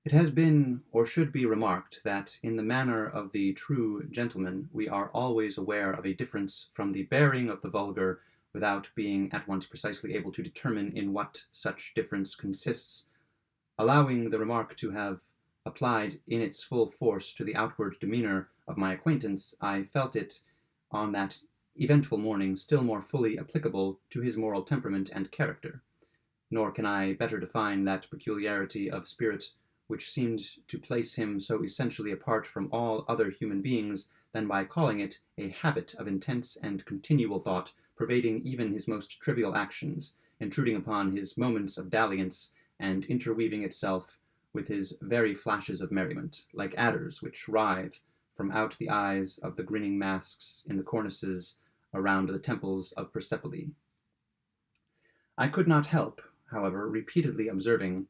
It has been, or should be remarked, that in the manner of the true gentleman we are always aware of a difference from the bearing of the vulgar, without being at once precisely able to determine in what such difference consists. Allowing the remark to have applied in its full force to the outward demeanour of my acquaintance, I felt it, on that eventful morning, still more fully applicable to his moral temperament and character. Nor can I better define that peculiarity of spirit which seemed to place him so essentially apart from all other human beings than by calling it a habit of intense and continual thought, pervading even his most trivial actions, intruding upon his moments of dalliance, and interweaving itself with his very flashes of merriment, like adders which writhe from out the eyes of the grinning masks in the cornices around the temples of Persepolis. I could not help, however, repeatedly observing,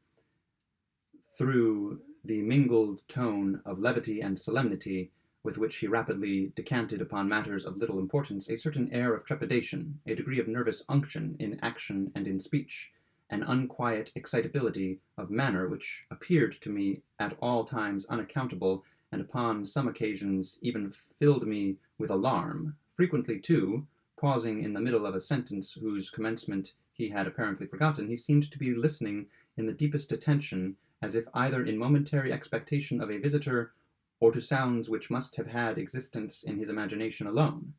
through the mingled tone of levity and solemnity with which he rapidly decanted upon matters of little importance, a certain air of trepidation, a degree of nervous unction in action and in speech, an unquiet excitability of manner which appeared to me at all times unaccountable, and upon some occasions even filled me with alarm. Frequently, too, pausing in the middle of a sentence whose commencement he had apparently forgotten, he seemed to be listening in the deepest attention, as if either in momentary expectation of a visitor, or to sounds which must have had existence in his imagination alone.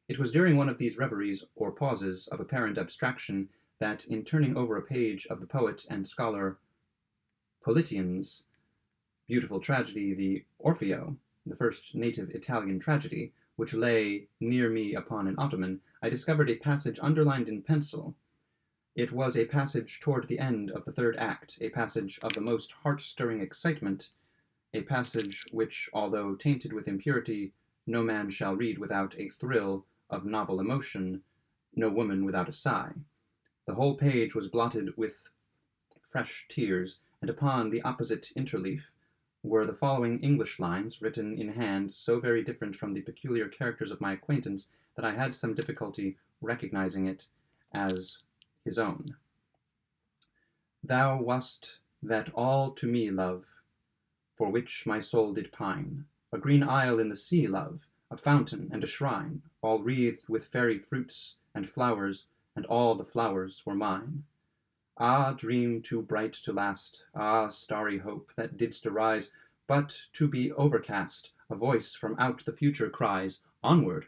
It was during one of these reveries or pauses of apparent abstraction that, in turning over a page of the poet and scholar Politian's beautiful tragedy, the Orfeo, the first native Italian tragedy, which lay near me upon an ottoman, I discovered a passage underlined in pencil. It was a passage toward the end of the third act, a passage of the most heart-stirring excitement, a passage which, although tainted with impurity, no man shall read without a thrill of novel emotion, no woman without a sigh. The whole page was blotted with fresh tears, and upon the opposite interleaf were the following English lines, written in hand, so very different from the peculiar characters of my acquaintance that I had some difficulty recognizing it as his own. Thou wast that all to me, love, for which my soul did pine, a green isle in the sea, love, a fountain and a shrine, all wreathed with fairy fruits and flowers, and all the flowers were mine. Ah, dream too bright to last, ah, starry hope that didst arise, but to be overcast, a voice from out the future cries, onward,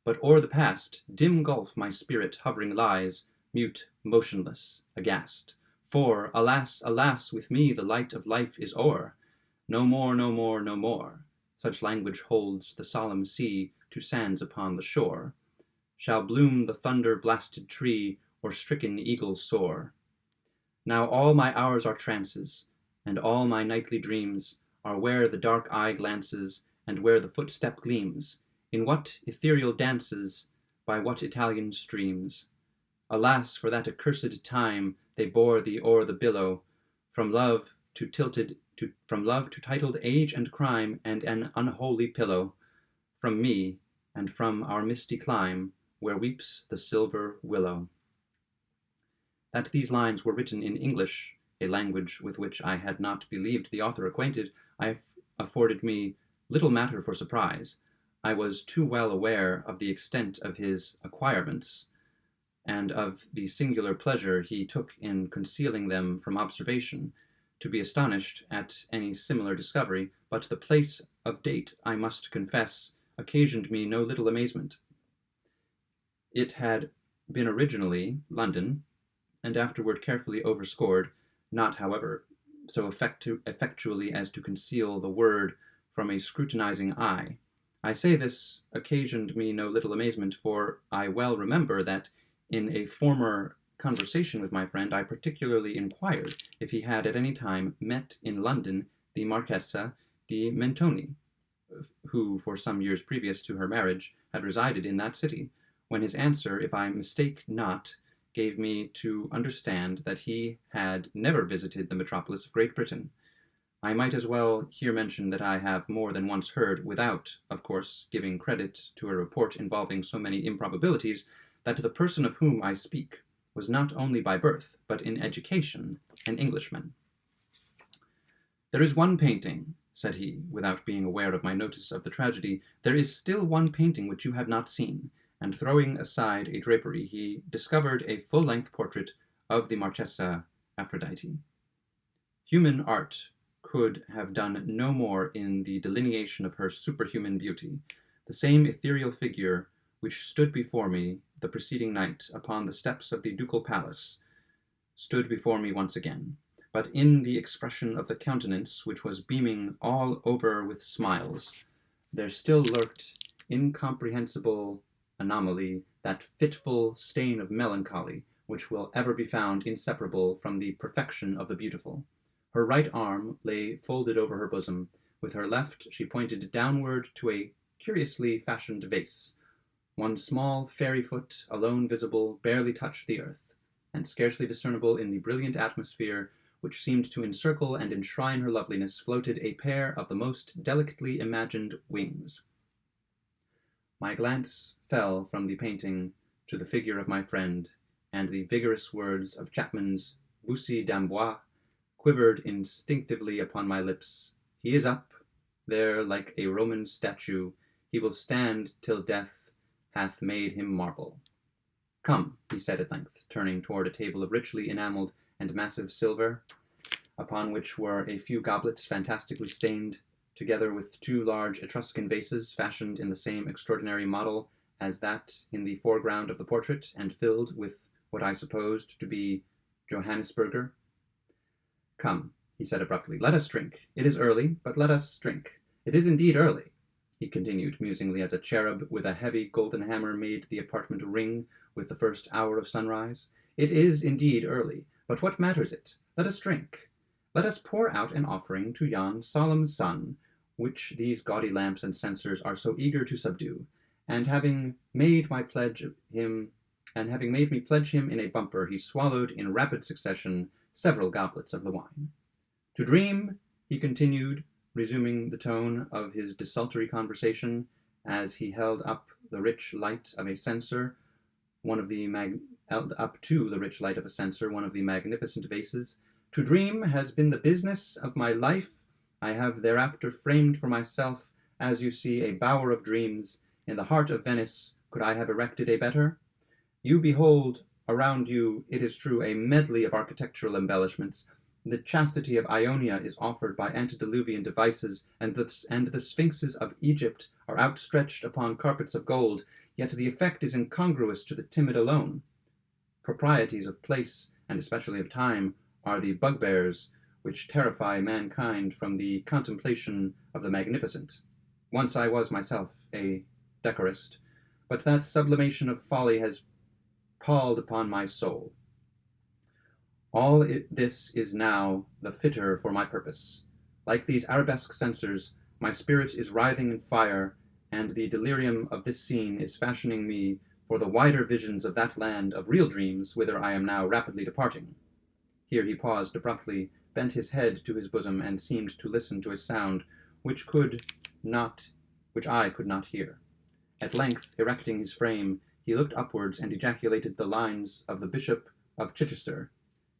but o'er the past, dim gulf my spirit hovering lies, mute, motionless, aghast. For, alas, alas, with me the light of life is o'er. No more, no more, no more. Such language holds the solemn sea to sands upon the shore. Shall bloom the thunder-blasted tree, or stricken eagle soar. Now all my hours are trances, and all my nightly dreams are where the dark eye glances, and where the footstep gleams, in what ethereal dances, by what Italian streams. Alas, for that accursed time they bore thee o'er the billow, from love to titled age and crime, and an unholy pillow, from me, and from our misty clime, where weeps the silver willow. That these lines were written in English, a language with which I had not believed the author acquainted, afforded me little matter for surprise. I was too well aware of the extent of his acquirements, and of the singular pleasure he took in concealing them from observation, to be astonished at any similar discovery, but the place of date, I must confess, occasioned me no little amazement. It had been originally London, and afterward carefully overscored, not, however, so effectually as to conceal the word from a scrutinizing eye. I say this occasioned me no little amazement, for I well remember that in a former conversation with my friend, I particularly inquired if he had at any time met in London the Marchesa di Mentoni, who, for some years previous to her marriage, had resided in that city, when his answer, if I mistake not, gave me to understand that he had never visited the metropolis of Great Britain. I might as well here mention that I have more than once heard, without, of course, giving credit to a report involving so many improbabilities, that the person of whom I speak was not only by birth, but in education, an Englishman. "There is one painting," said he, without being aware of my notice of the tragedy, "there is still one painting which you have not seen," and throwing aside a drapery, he discovered a full-length portrait of the Marchesa Aphrodite. Human art could have done no more in the delineation of her superhuman beauty. The same ethereal figure which stood before me the preceding night upon the steps of the ducal palace stood before me once again, but in the expression of the countenance, which was beaming all over with smiles, there still lurked incomprehensible anomaly, that fitful stain of melancholy, which will ever be found inseparable from the perfection of the beautiful. Her right arm lay folded over her bosom. With her left she pointed downward to a curiously fashioned vase. One small fairy foot, alone visible, barely touched the earth, and scarcely discernible in the brilliant atmosphere which seemed to encircle and enshrine her loveliness, floated a pair of the most delicately imagined wings. My glance fell from the painting to the figure of my friend, and the vigorous words of Chapman's Bussy d'Amboise quivered instinctively upon my lips. "He is up there like a Roman statue. He will stand till death hath made him marble." "Come," he said at length, turning toward a table of richly enamelled and massive silver, upon which were a few goblets fantastically stained, together with two large Etruscan vases fashioned in the same extraordinary model as that in the foreground of the portrait, and filled with what I supposed to be Johannisberger. "Come," he said abruptly, "let us drink. It is early, but let us drink. It is indeed early," he continued musingly, as a cherub with a heavy golden hammer made the apartment ring with the first hour of sunrise. "It is indeed early, but what matters it? Let us drink. Let us pour out an offering to yon solemn sun, which these gaudy lamps and censers are so eager to subdue, and having made me pledge him in a bumper, he swallowed in rapid succession several goblets of the wine. To dream," he continued, resuming the tone of his desultory conversation, as he held up to the rich light of a censer one of the magnificent vases, "to dream has been the business of my life. I have thereafter framed for myself, as you see, a bower of dreams. In the heart of Venice could I have erected a better? You behold around you, it is true, a medley of architectural embellishments. The chastity of Ionia is offered by antediluvian devices, and the sphinxes of Egypt are outstretched upon carpets of gold, yet the effect is incongruous to the timid alone. Proprieties of place, and especially of time, are the bugbears which terrify mankind from the contemplation of the magnificent. Once I was myself a decorist, but that sublimation of folly has palled upon my soul. All this is now the fitter for my purpose. Like these arabesque censers, my spirit is writhing in fire, and the delirium of this scene is fashioning me for the wider visions of that land of real dreams whither I am now rapidly departing." Here he paused abruptly, bent his head to his bosom, and seemed to listen to a sound which I could not hear. At length, erecting his frame, he looked upwards and ejaculated the lines of the Bishop of Chichester: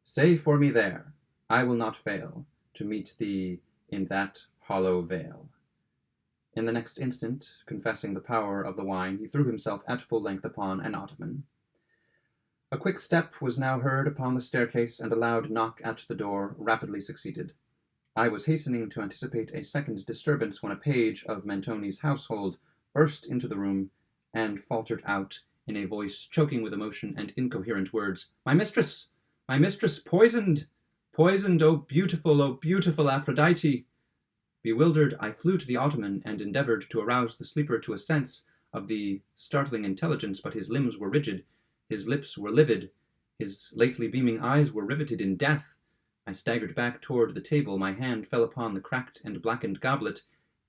"Say for me there, I will not fail to meet thee in that hollow vale." In the next instant, confessing the power of the wine, he threw himself at full length upon an ottoman. A quick step was now heard upon the staircase, and a loud knock at the door rapidly succeeded. I was hastening to anticipate a second disturbance when a page of Mentoni's household burst into the room and faltered out, in a voice choking with emotion and incoherent words, My mistress, poisoned! Poisoned, O beautiful Aphrodite!" Bewildered, I flew to the ottoman and endeavored to arouse the sleeper to a sense of the startling intelligence, but his limbs were rigid, his lips were livid, his lately beaming eyes were riveted in death. I staggered back toward the table, my hand fell upon the cracked and blackened goblet,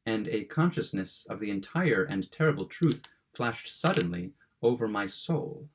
and a consciousness of the entire and terrible truth flashed suddenly over my soul.